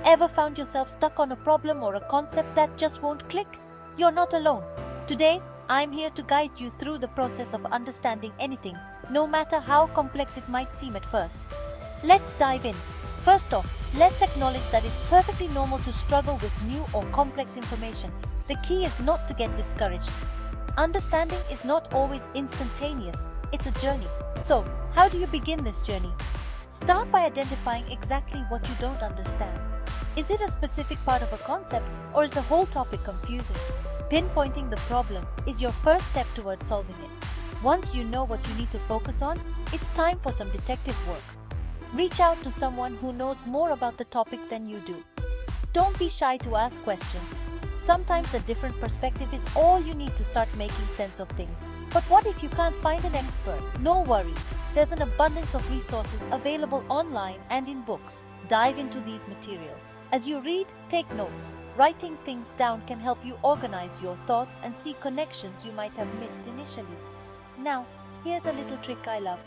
Ever found yourself stuck on a problem or a concept that just won't click? You're not alone. Today, I'm here to guide you through the process of understanding anything, no matter how complex it might seem at first. Let's dive in. First off, let's acknowledge that it's perfectly normal to struggle with new or complex information. The key is not to get discouraged. Understanding is not always instantaneous, it's a journey. So, how do you begin this journey? Start by identifying exactly what you don't understand. Is it a specific part of a concept, or is the whole topic confusing? Pinpointing the problem is your first step towards solving it. Once you know what you need to focus on, it's time for some detective work. Reach out to someone who knows more about the topic than you do. Don't be shy to ask questions. Sometimes a different perspective is all you need to start making sense of things. But what if you can't find an expert? No worries. There's an abundance of resources available online and in books. Dive into these materials. As you read, take notes. Writing things down can help you organize your thoughts and see connections you might have missed initially. Now, here's a little trick I love.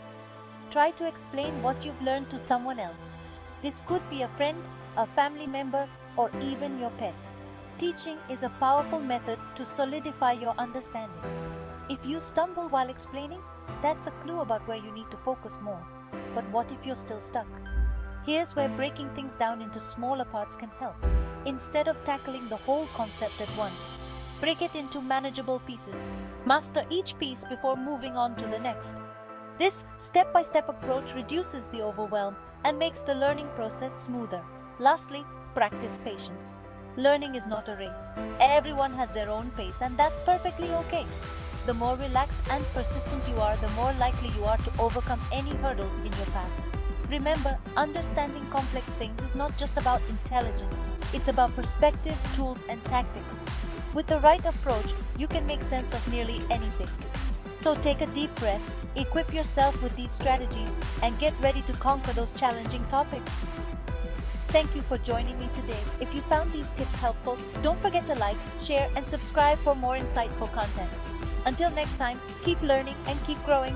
Try to explain what you've learned to someone else. This could be a friend, a family member, or even your pet. Teaching is a powerful method to solidify your understanding. If you stumble while explaining, that's a clue about where you need to focus more. But what if you're still stuck? Here's where breaking things down into smaller parts can help. Instead of tackling the whole concept at once, break it into manageable pieces. Master each piece before moving on to the next. This step-by-step approach reduces the overwhelm and makes the learning process smoother. Lastly, practice patience. Learning is not a race. Everyone has their own pace, and that's perfectly okay. The more relaxed and persistent you are, the more likely you are to overcome any hurdles in your path. Remember, understanding complex things is not just about intelligence. It's about perspective, tools, and tactics. With the right approach, you can make sense of nearly anything. So take a deep breath, equip yourself with these strategies, and get ready to conquer those challenging topics. Thank you for joining me today. If you found these tips helpful, don't forget to like, share, and subscribe for more insightful content. Until next time, keep learning and keep growing.